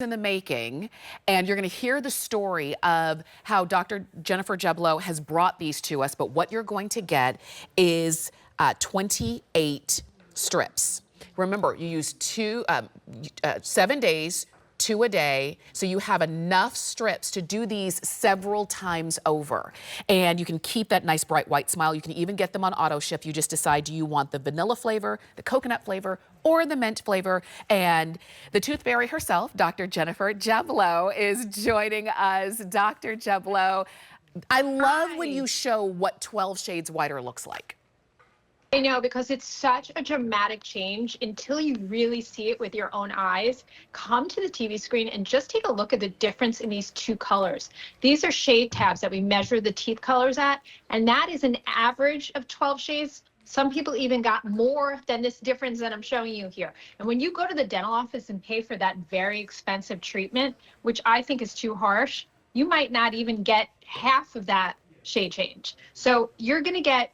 in the making, and you're going to hear the story of how Dr. Jennifer Jeblow has brought these to us, but what you're going to get is 28 strips. Remember, you use 7 days, 2 a day, so you have enough strips to do these several times over. And you can keep that nice bright white smile. You can even get them on auto ship. You just decide, do you want the vanilla flavor, the coconut flavor, or the mint flavor? And the tooth fairy herself, Dr. Jennifer Jeblow, is joining us. Dr. Jeblow, I love when you show what 12 shades whiter looks like. I know, because it's such a dramatic change. Until you really see it with your own eyes, come to the TV screen and just take a look at the difference in these two colors. These are shade tabs that we measure the teeth colors at, and that is an average of 12 shades. Some people even got more than this difference that I'm showing you here. And when you go to the dental office and pay for that very expensive treatment, which I think is too harsh, you might not even get half of that shade change. So you're going to get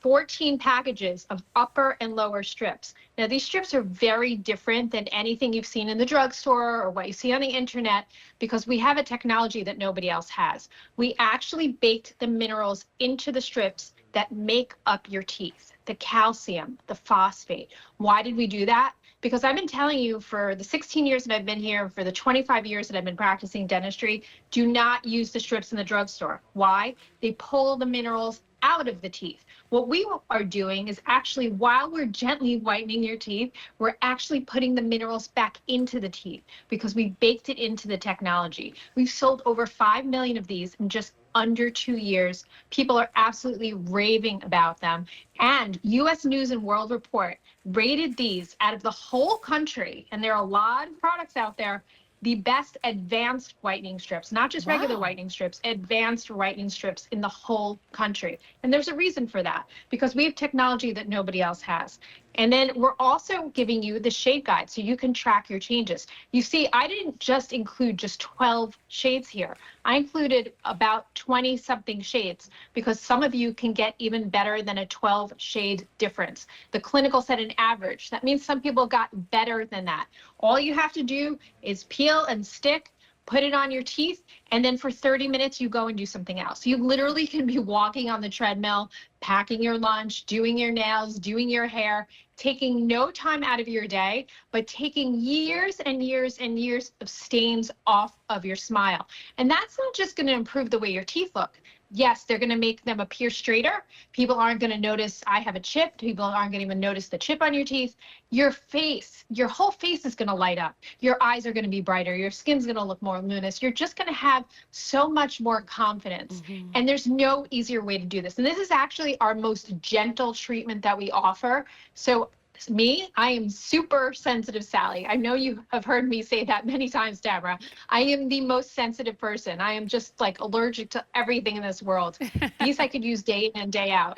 14 packages of upper and lower strips. Now, these strips are very different than anything you've seen in the drugstore or what you see on the internet, because we have a technology that nobody else has. We actually baked the minerals into the strips that make up your teeth, the calcium, the phosphate. Why did we do that? Because I've been telling you for the 16 years that I've been here, for the 25 years that I've been practicing dentistry, do not use the strips in the drugstore. Why? They pull the minerals out of the teeth. What we are doing is actually, while we're gently whitening your teeth, we're actually putting the minerals back into the teeth because we baked it into the technology. We've sold over 5 million of these in just under 2 years. People are absolutely raving about them. And US News and World Report rated these out of the whole country, and there are a lot of products out there, the best advanced whitening strips, not just regular whitening strips, advanced whitening strips in the whole country. And there's a reason for that, because we have technology that nobody else has. And then we're also giving you the shade guide so you can track your changes. You see, I didn't just include just 12 shades here. I included about 20 something shades because some of you can get even better than a 12 shade difference. The clinical said an average. That means some people got better than that. All you have to do is peel and stick, put it on your teeth, and then for 30 minutes, you go and do something else. You literally can be walking on the treadmill, packing your lunch, doing your nails, doing your hair, taking no time out of your day, but taking years and years and years of stains off of your smile. And that's not just going to improve the way your teeth look. Yes, they're going to make them appear straighter. People aren't going to notice I have a chip. People aren't going to even notice the chip on your teeth. Your face, your whole face is going to light up. Your eyes are going to be brighter. Your skin's going to look more luminous. You're just going to have so much more confidence. And there's no easier way to do this. And this is actually our most gentle treatment that we offer. So me, I am super sensitive, Sally. I know you have heard me say that many times, Deborah. I am the most sensitive person. I am just like allergic to everything in this world. These I could use day in and day out.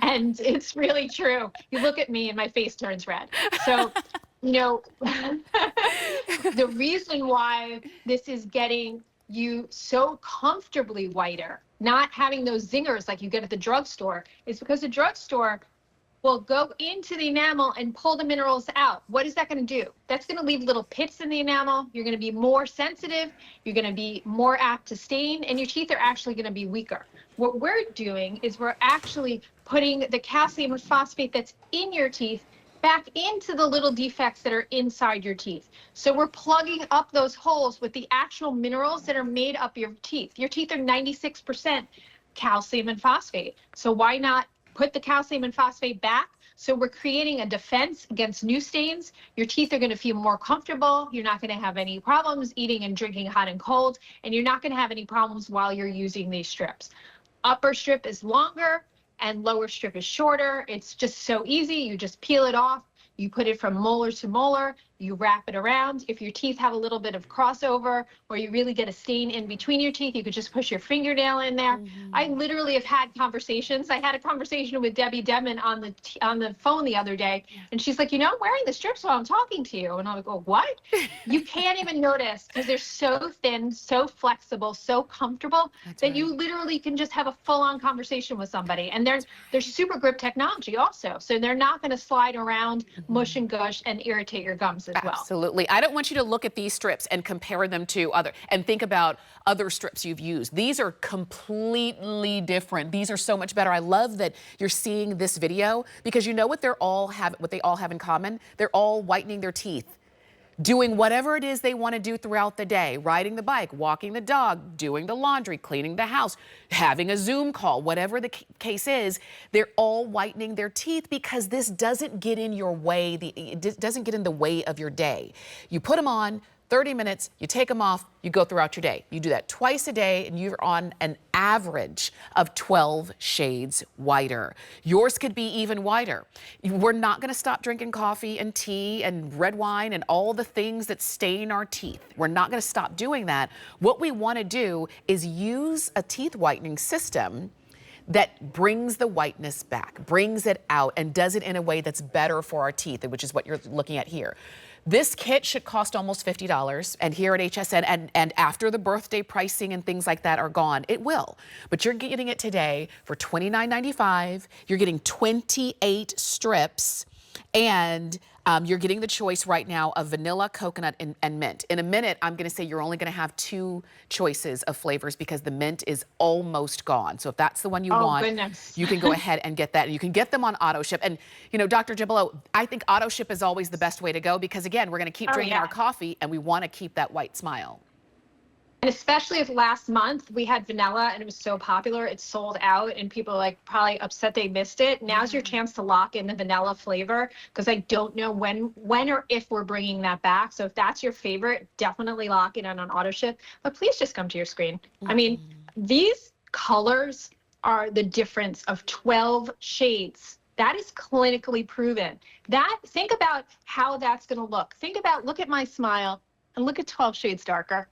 And it's really true. You look at me and my face turns red. So, you know, the reason why this is getting you so comfortably whiter, not having those zingers like you get at the drugstore, is because the drugstore will go into the enamel and pull the minerals out. What is that going to do? That's going to leave little pits in the enamel. You're going to be more sensitive. You're going to be more apt to stain, and your teeth are actually going to be weaker. What we're doing is we're actually putting the calcium and phosphate that's in your teeth back into the little defects that are inside your teeth. So we're plugging up those holes with the actual minerals that are made up your teeth. Your teeth are 96% calcium and phosphate. So why not put the calcium and phosphate back? So we're creating a defense against new stains. Your teeth are going to feel more comfortable. You're not going to have any problems eating and drinking hot and cold, and you're not going to have any problems while you're using these strips. Upper strip is longer and lower strip is shorter. It's just so easy. You just peel it off. You put it from molar to molar, you wrap it around. If your teeth have a little bit of crossover or you really get a stain in between your teeth, you could just push your fingernail in there. I literally have had conversations. I had a conversation with Debbie Demon on the phone the other day, and she's like, you know, I'm wearing the strips while I'm talking to you. And I'm like, oh, what? You can't even notice because they're so thin, so flexible, so comfortable that you literally can just have a full-on conversation with somebody. And they're super grip technology also. So they're not going to slide around, mush and gush, and irritate your gums. as well. Absolutely. I don't want you to look at these strips and compare them to other, and think about other strips you've used. These are completely different. These are so much better. I love that you're seeing this video because you know what they all have in common? They're all whitening their teeth, doing whatever it is they want to do throughout the day, riding the bike, walking the dog, doing the laundry, cleaning the house, having a Zoom call, whatever the case is, they're all whitening their teeth because this doesn't get in your way, it doesn't get in the way of your day. You put them on, 30 minutes, you take them off, you go throughout your day. You do that twice a day and you're on an average of 12 shades whiter. Yours could be even whiter. We're not gonna stop drinking coffee and tea and red wine and all the things that stain our teeth. We're not gonna stop doing that. What we wanna do is use a teeth whitening system that brings the whiteness back, brings it out, and does it in a way that's better for our teeth, which is what you're looking at here. This kit should cost almost $50, and here at HSN, and after the birthday pricing and things like that are gone, it will. But you're getting it today for $29.95. You're getting 28 strips, and you're getting the choice right now of vanilla, coconut, and mint. In a minute, I'm gonna say you're only gonna have 2 choices of flavors because the mint is almost gone. So if that's the one you want, Goodness. you can go ahead and get that. And you can get them on auto ship. And you know, Dr. Gibolo, I think auto ship is always the best way to go because again, we're gonna keep drinking our coffee and we wanna keep that white smile. And especially if last month we had vanilla and it was so popular, it sold out and people are like probably upset they missed it. Now's your chance to lock in the vanilla flavor because I don't know when or if we're bringing that back. So if that's your favorite, definitely lock it in on auto ship. But please just come to your screen. I mean, these colors are the difference of 12 shades. That is clinically proven. Think about how that's going to look. Look at my smile and look at 12 shades darker.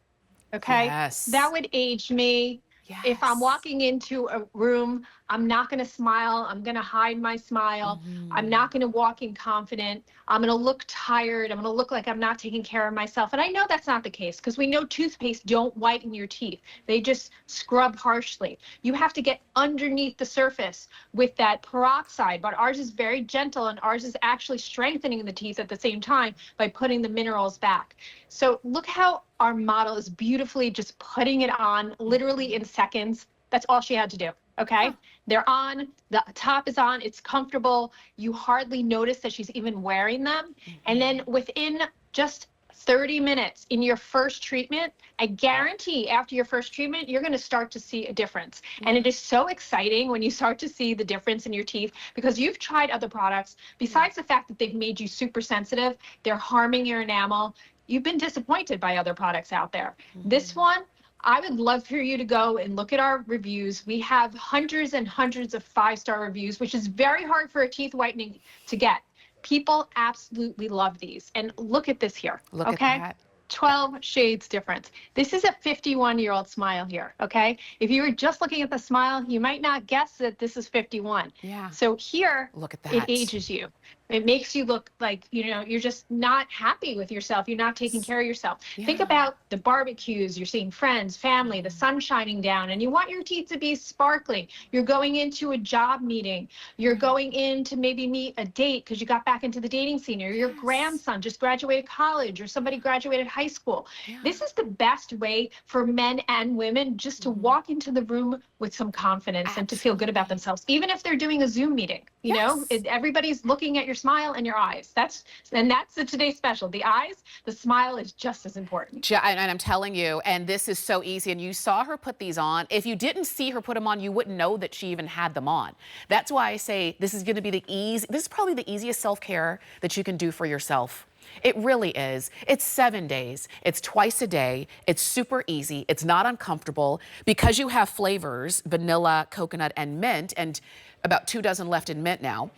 Okay, yes. That would age me. Yes. If I'm walking into a room, I'm not going to smile. I'm going to hide my smile. I'm not going to walk in confident. I'm going to look tired. I'm going to look like I'm not taking care of myself. And I know that's not the case because we know toothpaste don't whiten your teeth. They just scrub harshly. You have to get underneath the surface with that peroxide, but ours is very gentle and ours is actually strengthening the teeth at the same time by putting the minerals back. So look how our model is beautifully just putting it on literally in seconds. That's all she had to do. Okay. They're on, the top is on, it's comfortable. You hardly notice that she's even wearing them. And then within just 30 minutes in your first treatment, I guarantee after your first treatment, you're going to start to see a difference. And it is so exciting when you start to see the difference in your teeth because you've tried other products. Besides the fact that they've made you super sensitive, they're harming your enamel. You've been disappointed by other products out there. This one, I would love for you to go and look at our reviews. We have hundreds and hundreds of 5-star reviews, which is very hard for a teeth whitening to get. People absolutely love these. And look at this here. Look at that. 12 shades difference. This is a 51-year-old smile here, okay? If you were just looking at the smile, you might not guess that this is 51. Yeah. So here, look at that. It ages you. It makes you look like, you know, you're just not happy with yourself. You're not taking care of yourself. Yeah. Think about the barbecues. You're seeing friends, family, the sun shining down, and you want your teeth to be sparkling. You're going into a job meeting. You're going in to maybe meet a date because you got back into the dating scene, or your grandson just graduated college, or somebody graduated high school. Yeah. This is the best way for men and women just to walk into the room with some confidence and to feel good about themselves, even if they're doing a Zoom meeting. You know, everybody's looking at your smile and your eyes. That's the today's special. The eyes, the smile is just as important. And I'm telling you, and this is so easy, and you saw her put these on. If you didn't see her put them on, you wouldn't know that she even had them on. That's why I say this is going to be this is probably the easiest self-care that you can do for yourself. It really is. It's 7 days. It's twice a day. It's super easy. It's not uncomfortable. Because you have flavors, vanilla, coconut, and mint, and about 2 dozen left in mint now,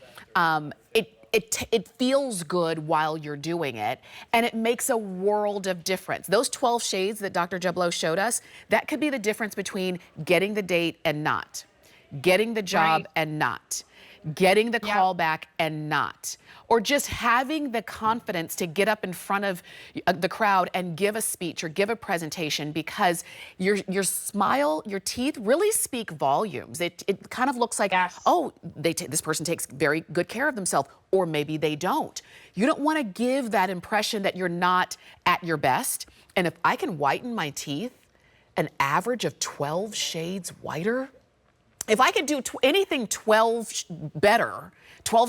it feels good while you're doing it, and it makes a world of difference. Those 12 shades that Dr. Gibolo showed us, that could be the difference between getting the date and not, getting the job and not, getting the Yep. call back and not, or just having the confidence to get up in front of the crowd and give a speech or give a presentation, because your smile, your teeth really speak volumes. It kind of looks like, Yes. oh, this person takes very good care of themselves, or maybe they don't. You don't want to give that impression that you're not at your best. And if I can whiten my teeth an average of 12 shades whiter, if I could do anything 12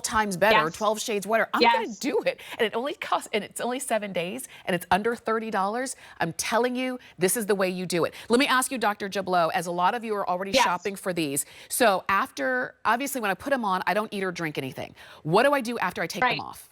times better, Yes. 12 shades whiter, I'm going to Yes. do it. And it only costs, and it's only 7 days, and it's under $30. I'm telling you, this is the way you do it. Let me ask you, Dr. Jablow, as a lot of you are already Yes. shopping for these. So after, obviously when I put them on, I don't eat or drink anything. What do I do after I take them off?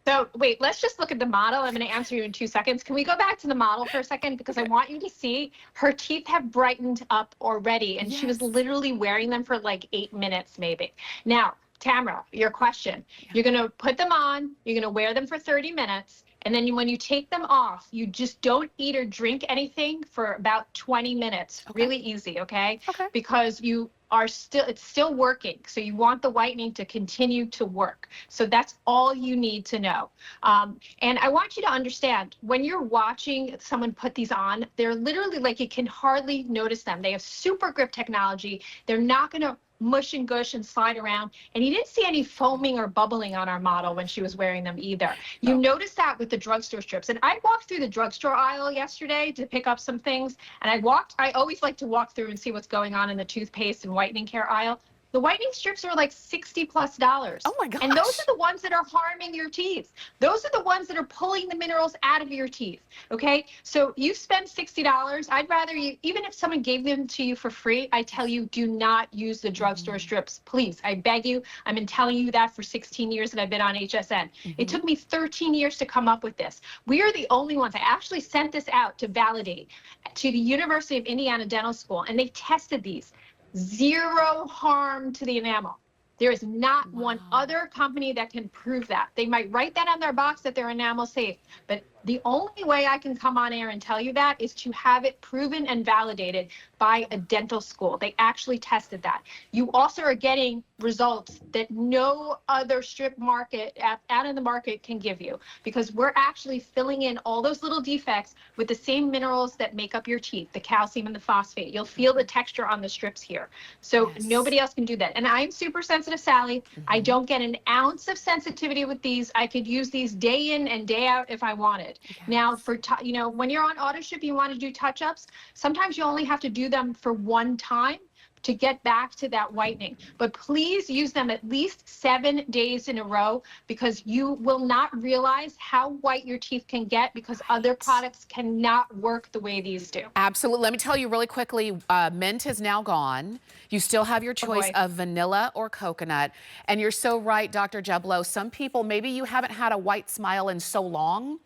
So wait, let's just look at the model. I'm going to answer you in 2 seconds. Can we go back to the model for a second? Because I want you to see her teeth have brightened up already. And she was Yes. literally wearing them for like 8 minutes, maybe. Now, Tamara, your question. You're going to put them on. You're going to wear them for 30 minutes. And then when you take them off, you just don't eat or drink anything for about 20 minutes. Okay. Really easy, okay? Okay. Because you are it's still working. So you want the whitening to continue to work. So that's all you need to know. And I want you to understand, when you're watching someone put these on, they're literally like, you can hardly notice them. They have super grip technology. They're not going to mush and gush and slide around. And you didn't see any foaming or bubbling on our model when she was wearing them either. You noticed that with the drugstore strips. And I walked through the drugstore aisle yesterday to pick up some things. And I always like to walk through and see what's going on in the toothpaste and whitening care aisle. The whitening strips are like $60+. Oh my gosh. And those are the ones that are harming your teeth. Those are the ones that are pulling the minerals out of your teeth. Okay. So you spend $60. I'd rather you, even if someone gave them to you for free, I tell you, do not use the drugstore strips. Please. I beg you. I've been telling you that for 16 years that I've been on HSN. It took me 13 years to come up with this. We are the only ones. I actually sent this out to validate to the University of Indiana Dental School, and they tested these. Zero harm to the enamel. There is not one other company that can prove that. They might write that on their box that they're enamel safe, but the only way I can come on air and tell you that is to have it proven and validated by a dental school. They actually tested that. You also are getting results that no other strip market out in the market can give you, because we're actually filling in all those little defects with the same minerals that make up your teeth, the calcium and the phosphate. You'll feel the texture on the strips here. So nobody else can do that. And I'm super sensitive, Sally. I don't get an ounce of sensitivity with these. I could use these day in and day out if I wanted. Now, for when you're on auto ship, you want to do touch-ups. Sometimes you only have to do them for one time to get back to that whitening. But please use them at least 7 days in a row, because you will not realize how white your teeth can get, because other products cannot work the way these do. Absolutely. Let me tell you really quickly, mint is now gone. You still have your choice of vanilla or coconut. And you're so right, Dr. Jablow. Some people, maybe you haven't had a white smile in so long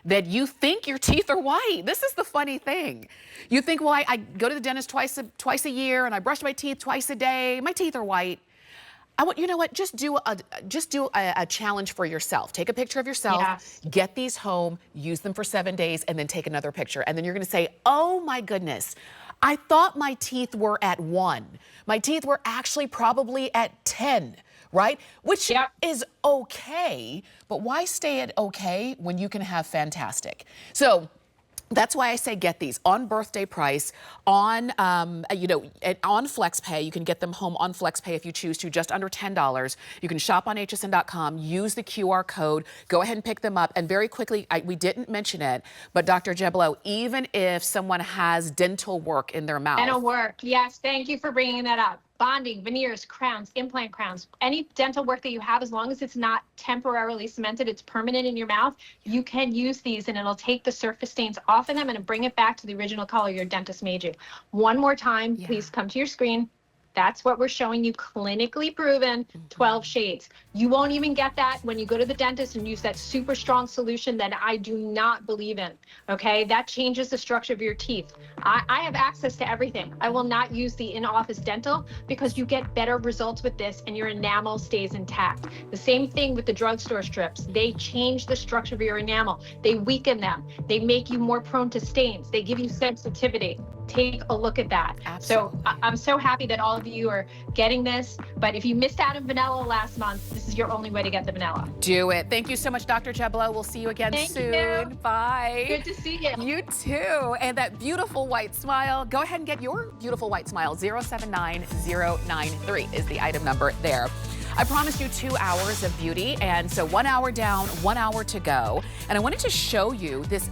that you think your teeth are white. This is the funny thing. You think, well, I go to the dentist twice a year and I brush my teeth twice a day. My teeth are white. You know what? Just do a challenge for yourself. Take a picture of yourself, get these home, use them for 7 days, and then take another picture. And then you're going to say, oh my goodness, I thought my teeth were at 1. My teeth were actually probably at 10. Right? Which is okay, but why stay at okay when you can have fantastic? So that's why I say get these on birthday price, on on FlexPay. You can get them home on FlexPay if you choose to, just under $10. You can shop on hsn.com, use the QR code, go ahead and pick them up. And very quickly, we didn't mention it, but Dr. Jablow, even if someone has dental work in their mouth. Dental work, yes, thank you for bringing that up. Bonding, veneers, crowns, implant crowns, any dental work that you have, as long as it's not temporarily cemented, it's permanent in your mouth, you can use these and it'll take the surface stains off of them and bring it back to the original color your dentist made you. One more time, please come to your screen. That's what we're showing you, clinically proven, 12 shades. You won't even get that when you go to the dentist and use that super strong solution that I do not believe in, okay? That changes the structure of your teeth. I have access to everything. I will not use the in-office dental, because you get better results with this and your enamel stays intact. The same thing with the drugstore strips. They change the structure of your enamel. They weaken them. They make you more prone to stains. They give you sensitivity. Take a look at that. Absolutely. So I'm so happy that all of of you are getting this, but if you missed out on vanilla last month, this is your only way to get the vanilla. Do it. Thank you so much, Dr. Jeblo. We'll see you again soon. You. Bye. Good to see you. You too. And that beautiful white smile, go ahead and get your beautiful white smile. 079093 is the item number there. I promised you 2 hours of beauty, and so 1 hour down, 1 hour to go. And I wanted to show you this